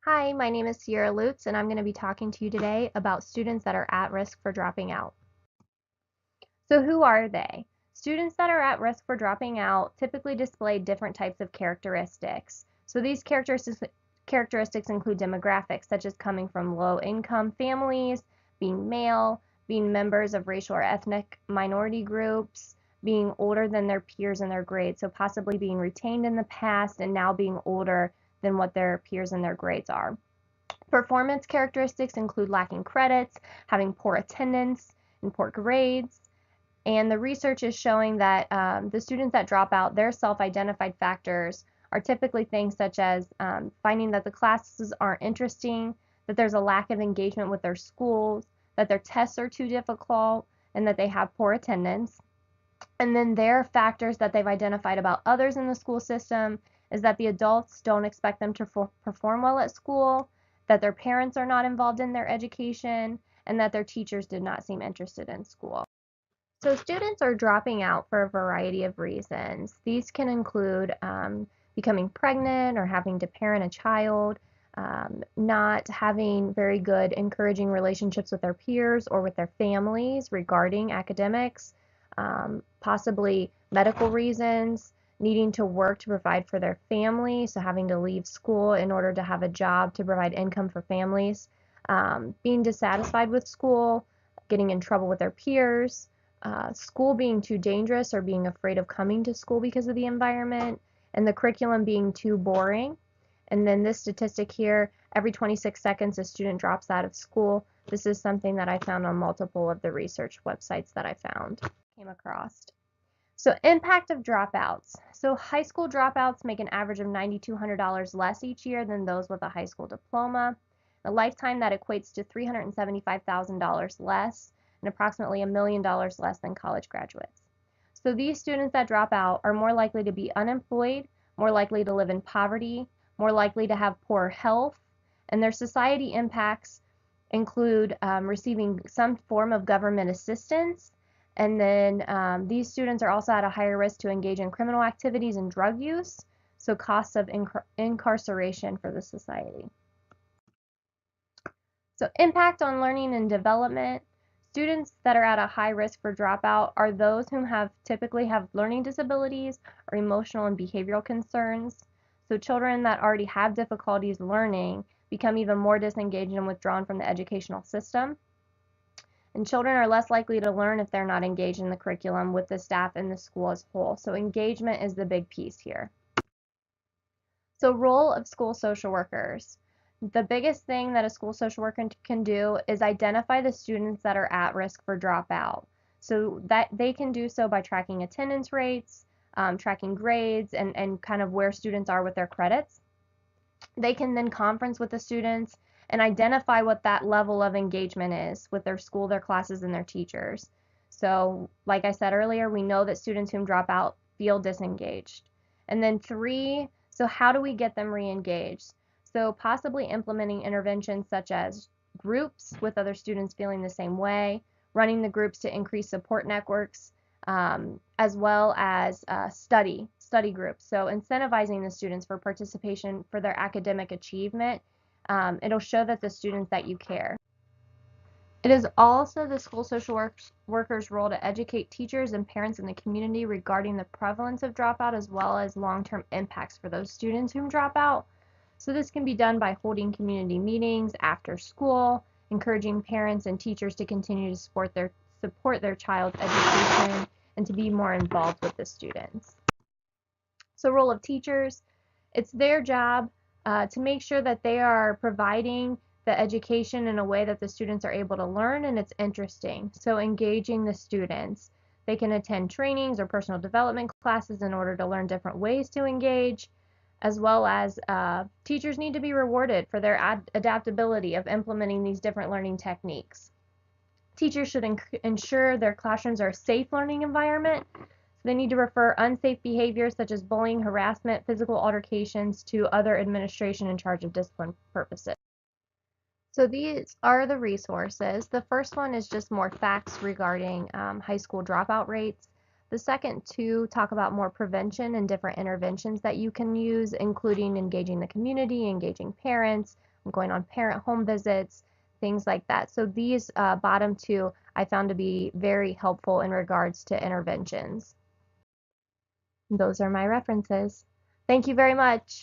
Hi, my name is Sierra Lutz, and I'm going to be talking to you today about students that are at risk for dropping out. So who are they? Students that are at risk for dropping out typically display different types of characteristics. So these characteristics include demographics such as coming from low-income families, being male, being members of racial or ethnic minority groups, being older than their peers in their grades, so possibly being retained in the past and now being older than what their peers in their grades are. Performance characteristics include lacking credits, having poor attendance, and poor grades. And the research is showing that the students that drop out, their self-identified factors are typically things such as finding that the classes aren't interesting, that there's a lack of engagement with their schools, that their tests are too difficult, and that they have poor attendance. And then their factors that they've identified about others in the school system is that the adults don't expect them to perform well at school, that their parents are not involved in their education, and that their teachers did not seem interested in school. So students are dropping out for a variety of reasons. These can include becoming pregnant or having to parent a child, not having very good encouraging relationships with their peers or with their families regarding academics, possibly medical reasons, needing to work to provide for their family, so having to leave school in order to have a job to provide income for families, being dissatisfied with school, getting in trouble with their peers, school being too dangerous or being afraid of coming to school because of the environment, and the curriculum being too boring. And then this statistic here, every 26 seconds a student drops out of school. This is something that I found on multiple of the research websites that I came across. So impact of dropouts. So high school dropouts make an average of $9,200 less each year than those with a high school diploma. A lifetime that equates to $375,000 less and approximately $1 million less than college graduates. So these students that drop out are more likely to be unemployed, more likely to live in poverty, more likely to have poor health, and their society impacts include receiving some form of government assistance, and then these students are also at a higher risk to engage in criminal activities and drug use, so costs of incarceration for the society. So impact on learning and development. Students that are at a high risk for dropout are those who typically have learning disabilities or emotional and behavioral concerns. So children that already have difficulties learning become even more disengaged and withdrawn from the educational system. And children are less likely to learn if they're not engaged in the curriculum with the staff and the school as a whole. So engagement is the big piece here. So role of school social workers. The biggest thing that a school social worker can do is identify the students that are at risk for dropout. So that they can do so by tracking attendance rates, tracking grades, and kind of where students are with their credits. They can then conference with the students and identify what that level of engagement is with their school, their classes, and their teachers. So like I said earlier, we know that students who drop out feel disengaged. And then 3, so how do we get them re-engaged? So possibly implementing interventions such as groups with other students feeling the same way, running the groups to increase support networks, as well as study groups. So incentivizing the students for participation for their academic achievement. It'll show that the students that you care. It is also the school social workers' role to educate teachers and parents in the community regarding the prevalence of dropout as well as long-term impacts for those students who drop out. So this can be done by holding community meetings after school, encouraging parents and teachers to continue to support their child's education and to be more involved with the students. So role of teachers, it's their job to make sure that they are providing the education in a way that the students are able to learn and it's interesting. So engaging the students. They can attend trainings or personal development classes in order to learn different ways to engage, as well as teachers need to be rewarded for their adaptability of implementing these different learning techniques. Teachers should ensure their classrooms are a safe learning environment. They need to refer unsafe behaviors such as bullying, harassment, physical altercations to other administration in charge of discipline purposes. So these are the resources. The first one is just more facts regarding high school dropout rates. The second two talk about more prevention and different interventions that you can use, including engaging the community, engaging parents, going on parent home visits, things like that. So these bottom two I found to be very helpful in regards to interventions. Those are my references. Thank you very much.